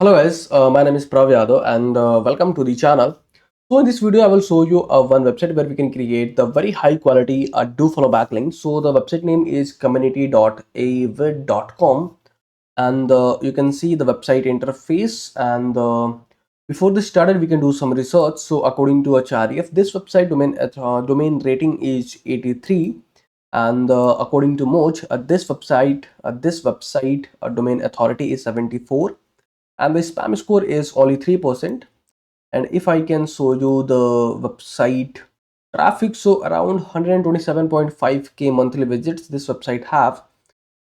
Hello guys, my name is Prav Yadav and welcome to the channel. So in this video I will show you one website where we can create the very high quality do follow backlink. So the website name is community.avid.com and you can see the website interface and before this started we can do some research. So according to Acharya, this website domain rating is 83 and according to Moj, this website domain authority is 74 and the spam score is only 3%. And if I can show you the website traffic, so around 127.5k monthly visits this website have,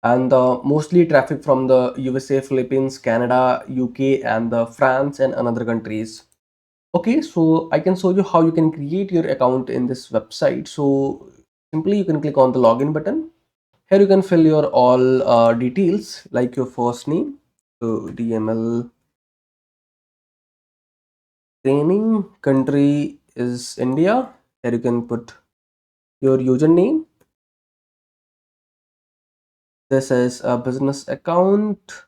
and mostly traffic from the USA, Philippines, Canada, UK, and France and another countries. Okay, so I can show you how you can create your account in this website. So simply you can click on the login button. Here you can fill your all details like your first name, so DML, training, country is India. Here you can put your username. This is a business account.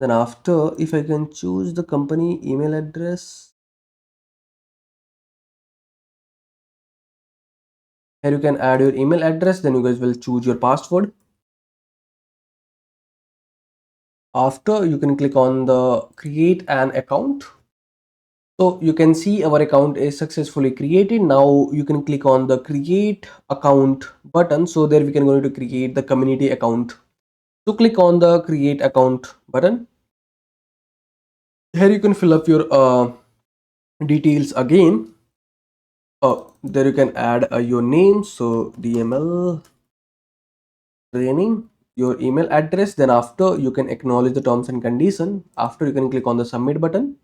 Then after, if I can choose the company email address, here you can add your email address. Then you guys will choose your password. After, you can click on the create an account. So you can see our account is successfully created. Now you can click on the create account button. So there we can going to create the community account. So click on the create account button. Here you can fill up your details again. There you can add your name, so DML training, your email address. Then after, you can acknowledge the terms and condition. After, you can click on the submit button.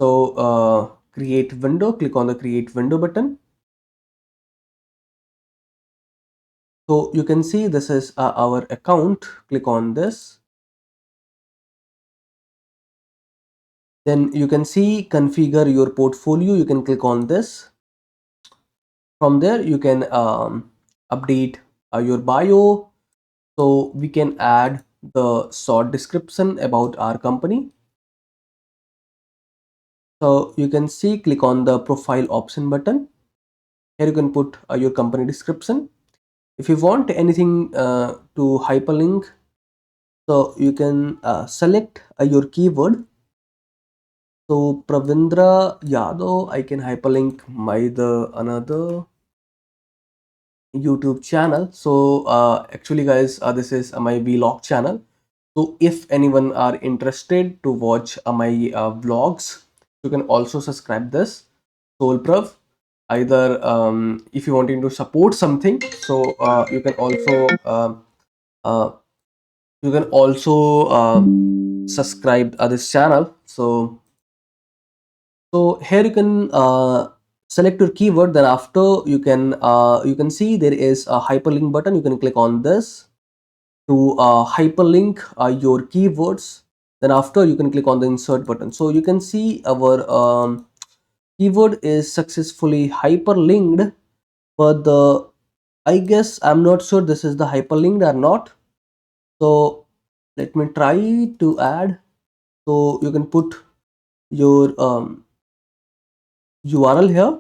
So create window, click on the create window button. So you can see this is our account. Click on this. Then you can see configure your portfolio. You can click on this. From there, you can update your bio. So we can add the short description about our company. So you can see, click on the profile option button. Here you can put your company description. If you want anything to hyperlink, so you can select your keyword. So Pravindra Yadav, I can hyperlink my the another YouTube channel. So actually guys, this is my vlog channel. So if anyone are interested to watch my vlogs, you can also subscribe this Solprav. Either if you wanting to support something, so uh, you can also subscribe this channel. So here you can select your keyword. Then after, you can see there is a hyperlink button. You can click on this to hyperlink your keywords. Then after, you can click on the insert button. So you can see our keyword is successfully hyperlinked, but I guess I'm not sure this is the hyperlinked or not. So let me try to add. So you can put your URL here.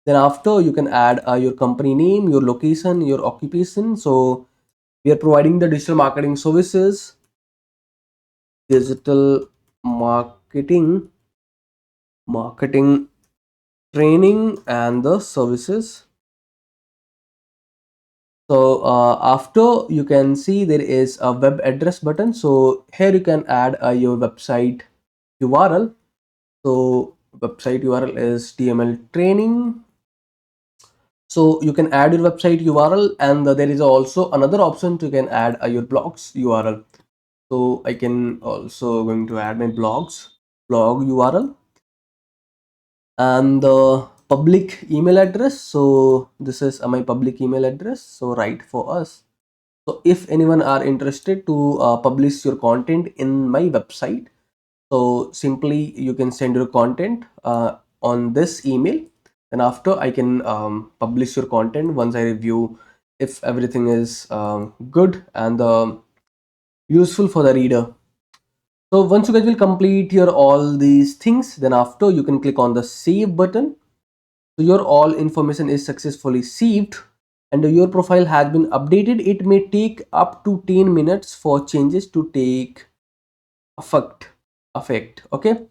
Then after, you can add your company name, your location, your occupation. So we are providing the digital marketing services, digital marketing training and the services. So after, you can see there is a web address button. So here you can add your website URL. So website URL is DML training. So you can add your website URL, and there is also another option to can add your blogs URL. So I can also going to add my blog URL and the public email address. So this is my public email address, so right for us. So if anyone are interested to publish your content in my website, so simply you can send your content on this email, and after I can publish your content once I review if everything is good and useful for the reader. So once you guys will complete your all these things, then after you can click on the save button. So your all information is successfully saved and your profile has been updated. It may take up to 10 minutes for changes to take effect. Okay,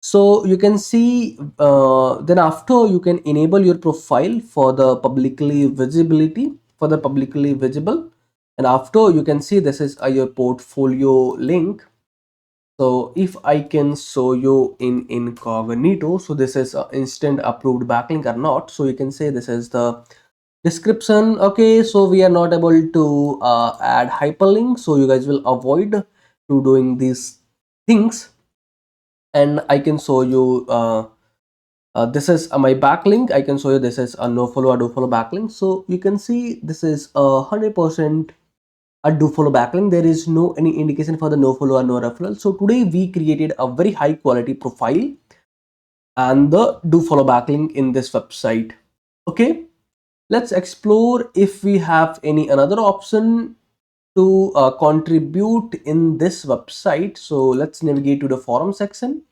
so you can see then after you can enable your profile for the publicly visible, and after you can see this is your portfolio link. So if I can show you in incognito, so this is a instant approved backlink or not. So you can say this is the description. Okay, so we are not able to add hyperlink, so you guys will avoid to doing these things. And I can show you this is my backlink. I can show you this is a no follow or do follow backlink. So you can see this is 100% a do follow backlink. There is no any indication for the no follow or no referral. So today we created a very high quality profile and the do follow backlink in this website. Okay, let's explore if we have any another option to contribute in this website. So let's navigate to the forum section.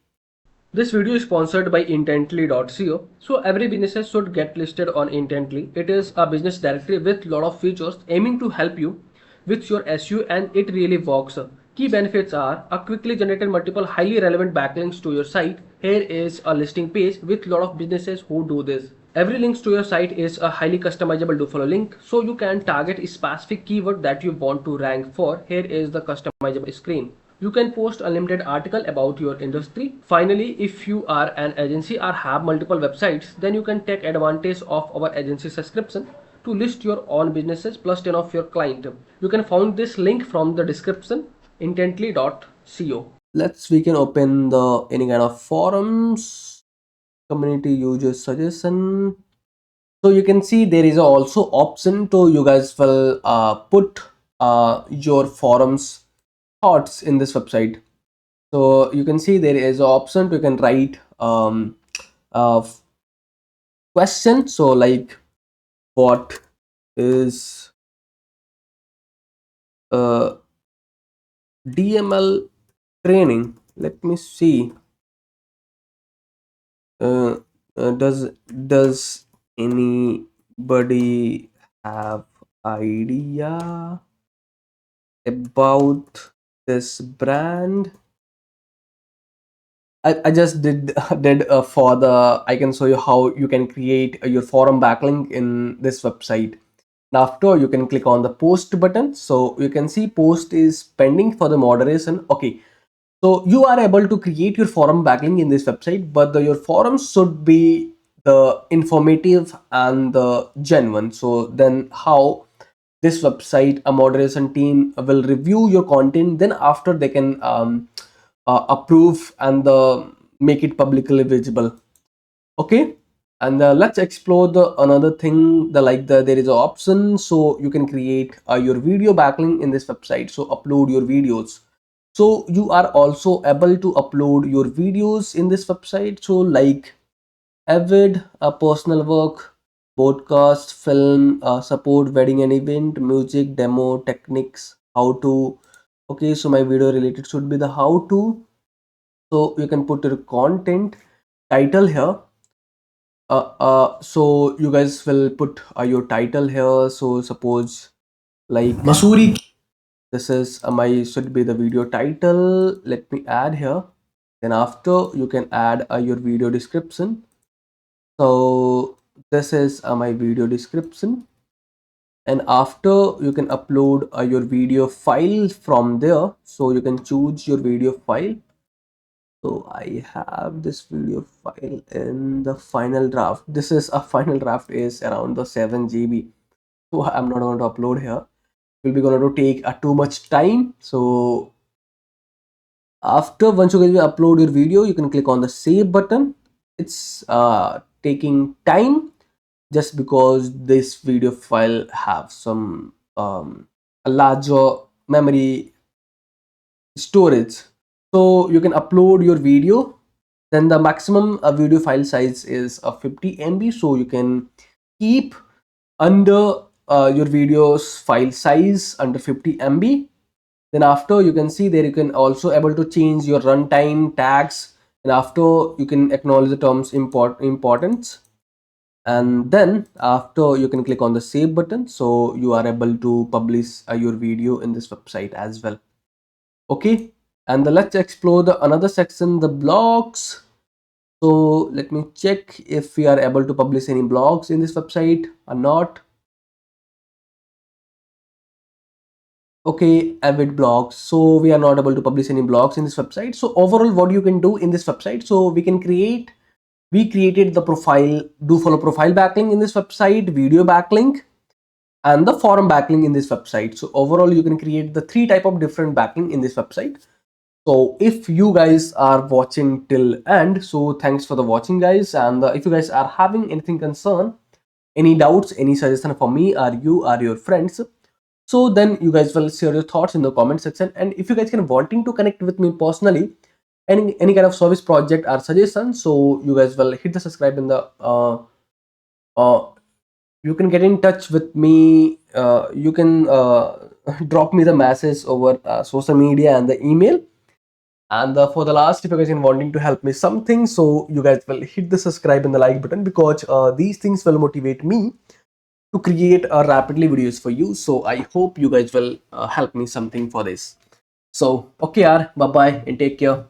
This video is sponsored by intently.co. So every business should get listed on Intently. It is a business directory with lot of features aiming to help you with your SEO, and it really works. Key benefits are a quickly generated multiple highly relevant backlinks to your site. Here is a listing page with lot of businesses who do this. Every link to your site is a highly customizable do follow link, so you can target a specific keyword that you want to rank for. Here is the customizable screen. You can post unlimited article about your industry. Finally, if you are an agency or have multiple websites, then you can take advantage of our agency subscription to list your own businesses plus 10 of your client. You can find this link from the description intently.co. We can open the any kind of forums, community user suggestion. So you can see there is also option to you guys will put your forums thoughts in this website. So you can see there is an option to you can write uh, question. So like, what is uh, DML training? Let me see. uh, does anybody have idea about this brand? I just did for the, I can show you how you can create your forum backlink in this website. And after you can click on the post button. So you can see post is pending for the moderation. Okay, so you are able to create your forum backlink in this website, but your forums should be the informative and the genuine. So then how this website a moderation team will review your content, then after they can approve and make it publicly visible. Okay, and let's explore the another thing, there is an option so you can create your video backlink in this website. So upload your videos. So you are also able to upload your videos in this website. So like avid personal work, podcast, film, support, wedding and event, music, demo, techniques, how to. Okay, so my video related should be the how to. So you can put your content title here. So you guys will put your title here. So suppose like Masuri. This is my should be the video title. Let me add here. Then after you can add your video description. So this is my video description, and after you can upload your video file from there. So you can choose your video file. So I have this video file in the final draft. This is a final draft is around the 7 GB. So I'm not going to upload here. It will be going to take too much time. So after once you guys will upload your video, you can click on the save button. It's taking time just because this video file have some a larger memory storage. So you can upload your video. Then the maximum video file size is 50 MB. So you can keep under your videos file size under 50 MB. Then after, you can see there you can also able to change your runtime tags, and after you can acknowledge the terms importance, and then after you can click on the save button, so you are able to publish your video in this website as well. Okay, and let's explore the another section, the blogs. So let me check if we are able to publish any blogs in this website or not. Okay, avid blogs, so we are not able to publish any blogs in this website. So overall, what you can do in this website, so we created the profile, do follow profile backlink in this website, video backlink, and the forum backlink in this website. So overall, you can create the three type of different backlink in this website. So if you guys are watching till end, so thanks for the watching, guys. And if you guys are having anything concern, any doubts, any suggestion for me or you or your friends, so then you guys will share your thoughts in the comment section. And if you guys can wanting to connect with me personally, any kind of service project or suggestion, so you guys will hit the subscribe in the uh, you can get in touch with me, you can drop me the message over social media and the email. And for the last, if you guys are wanting to help me something, so you guys will hit the subscribe and the like button, because these things will motivate me to create rapidly videos for you. So I hope you guys will help me something for this. So okay, bye bye and take care.